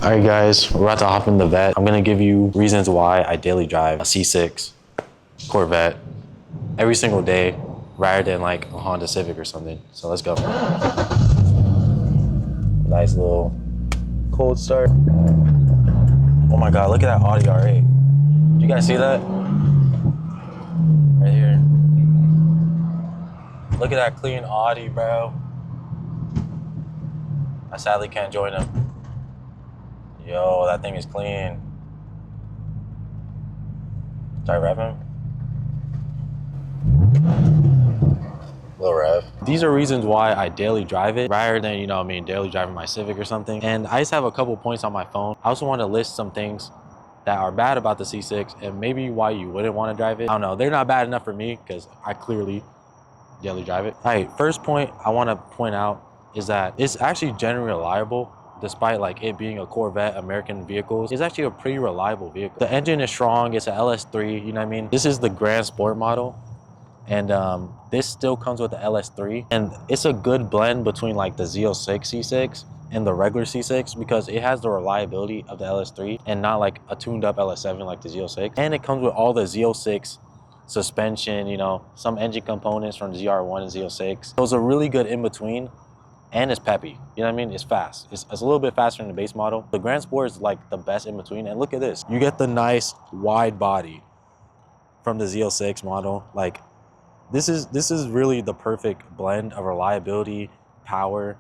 All right, guys, we're about to hop in the vet. I'm gonna give you reasons why I daily drive a C6 Corvette every single day rather than like a Honda Civic or something. So let's go. Nice little cold start. Oh my God, look at that Audi R8. You guys see that? Right here. Look at that clean Audi, bro. I sadly can't join them. Yo, that thing is clean. Start revving. Little rev. These are reasons why I daily drive it rather than, you know what I mean, daily driving my Civic or something. And I just have a couple points on my phone. I also want to list some things that are bad about the C6 and maybe why you wouldn't want to drive it. I don't know, they're not bad enough for me because I clearly daily drive it. All right, first point I want to point out is that it's actually generally reliable. Despite like it being a Corvette American vehicle, it's actually a pretty reliable vehicle. The engine is strong, it's an LS3, you know what I mean? This is the Grand Sport model, and this still comes with the LS3, and it's a good blend between like the Z06 C6 and the regular C6 because it has the reliability of the LS3 and not like a tuned up LS7 like the Z06. And it comes with all the Z06 suspension, you know, some engine components from the ZR1 and Z06. So it's a really good in between. And it's peppy, you know what I mean? It's fast. It's a little bit faster than the base model. The Grand Sport is like the best in between. And look at this. You get the nice wide body from the Z06 model. Like this is really the perfect blend of reliability, power,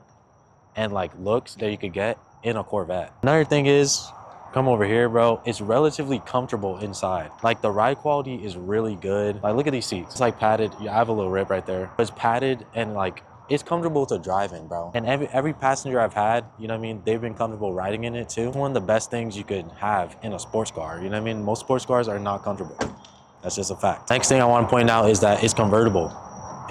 and like looks that you could get in a Corvette. Another thing is, come over here, bro. It's relatively comfortable inside. Like the ride quality is really good. Like look at these seats. It's like padded. Yeah, I have a little rip right there. It's padded and like it's comfortable to drive in, bro. And every passenger I've had, you know what I mean, they've been comfortable riding in it too. It's one of the best things you could have in a sports car, you know what I mean? Most sports cars are not comfortable. That's just a fact. Next thing I want to point out is that it's convertible.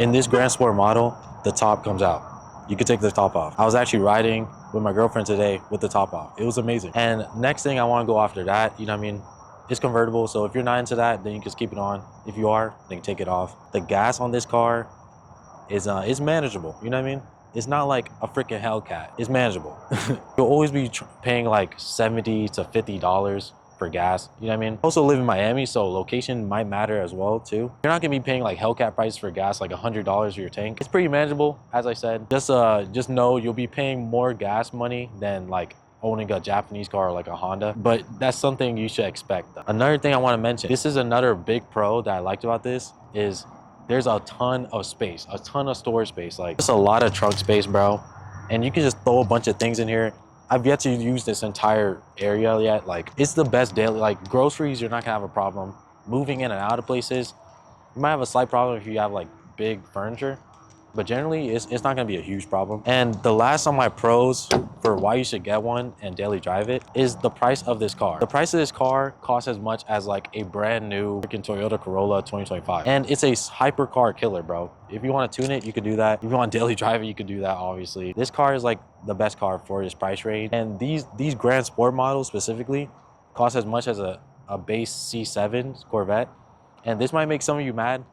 In this Grand Sport model, the top comes out. You could take the top off. I was actually riding with my girlfriend today with the top off. It was amazing. And next thing I want to go after that, you know what I mean? It's convertible, so if you're not into that, then you can just keep it on. If you are, then take it off. The gas on this car is manageable, you know what I mean? It's not like a freaking Hellcat. It's manageable. You'll always be paying like $70 to $50 for gas, you know what I mean? Also live in Miami, so location might matter as well too. You're not gonna be paying like Hellcat prices for gas, like $100 for your tank. It's pretty manageable, as I said. Just know you'll be paying more gas money than like owning a Japanese car like a Honda, but that's something you should expect. Another thing I want to mention, this is another big pro that I liked about this, is there's a ton of space, a ton of storage space. Like it's a lot of trunk space, bro. And you can just throw a bunch of things in here. I've yet to use this entire area yet. Like it's the best daily, like groceries, you're not gonna have a problem. Moving in and out of places, you might have a slight problem if you have like big furniture, but generally it's not gonna be a huge problem. And the last on my pros for why you should get one and daily drive it is the price of this car. The price of this car costs as much as like a brand new freaking Toyota Corolla 2025. And it's a hypercar killer, bro. If you want to tune it, you could do that. If you want to daily drive it, you could do that, obviously. This car is like the best car for this price range. And these Grand Sport models specifically cost as much as a base C7 Corvette. And this might make some of you mad,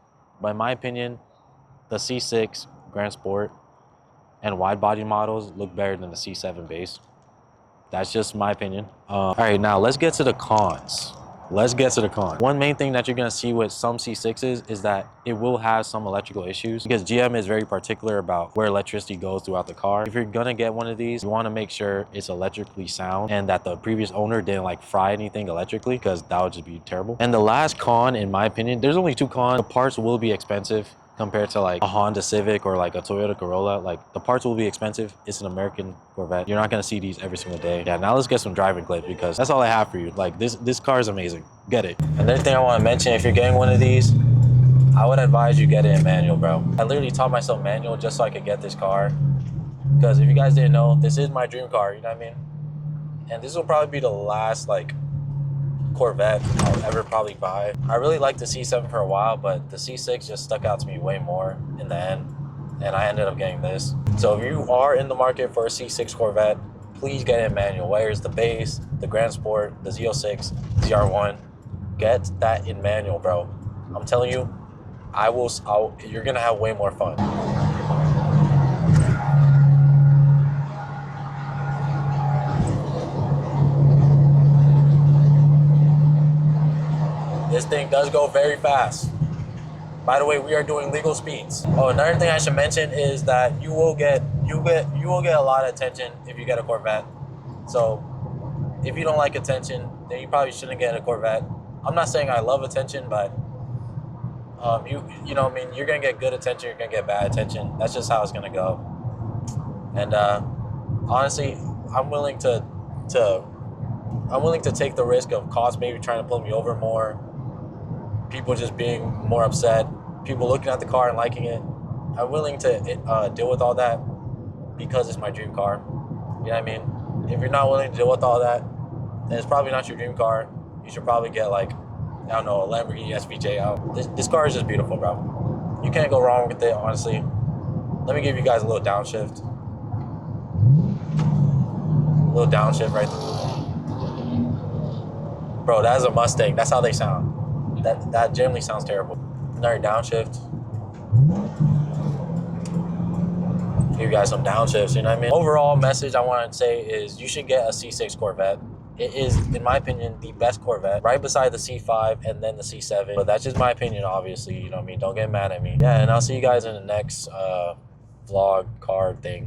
but in my opinion, the C6 Grand Sport and wide body models look better than the C7 base. That's just my opinion. All right, now let's get to the cons. Let's get to the cons. One main thing that you're gonna see with some C6s is that it will have some electrical issues because GM is very particular about where electricity goes throughout the car. If you're gonna get one of these, you wanna make sure it's electrically sound and that the previous owner didn't like fry anything electrically, because that would just be terrible. And the last con, in my opinion, there's only two cons. The parts will be expensive compared to like a Honda Civic or like a Toyota Corolla. Like the parts will be expensive. It's an American Corvette. You're not gonna see these every single day. Yeah, now let's get some driving clips because that's all I have for you. Like this car is amazing. Get it. Another thing I want to mention, if you're getting one of these, I would advise you get it in manual, bro. I literally taught myself manual just so I could get this car. Because if you guys didn't know, this is my dream car, you know what I mean? And this will probably be the last like Corvette I'll ever probably buy. I really liked the C7 for a while, but the C6 just stuck out to me way more in the end, and I ended up getting this. So if you are in the market for a C6 Corvette, please get it in manual. Whether it's the base, the Grand Sport, the Z06, ZR1, get that in manual, bro. I'm telling you, you're gonna have way more fun. thing does go very fast. By the way, we are doing legal speeds. Oh, another thing I should mention is that you will get a lot of attention if you get a Corvette. So if you don't like attention, then you probably shouldn't get a Corvette. I'm not saying I love attention, but you know what I mean, you're gonna get good attention, you're gonna get bad attention. That's just how it's gonna go. And honestly, I'm willing to take the risk of cops maybe trying to pull me over more, people just being more upset, people looking at the car and liking it. I'm willing to deal with all that because it's my dream car. You know what I mean? If you're not willing to deal with all that, then it's probably not your dream car. You should probably get, like, I don't know, a Lamborghini SVJ out. This car is just beautiful, bro. You can't go wrong with it, honestly. Let me give you guys a little downshift. A little downshift right there. Bro, that is a Mustang. That's how they sound. That generally sounds terrible. Another downshift. Give you guys some downshifts, you know what I mean? Overall message I want to say is you should get a C6 Corvette. It is, in my opinion, the best Corvette, right beside the C5 and then the C7. But that's just my opinion, obviously, you know what I mean? Don't get mad at me. Yeah, and I'll see you guys in the next vlog car thing.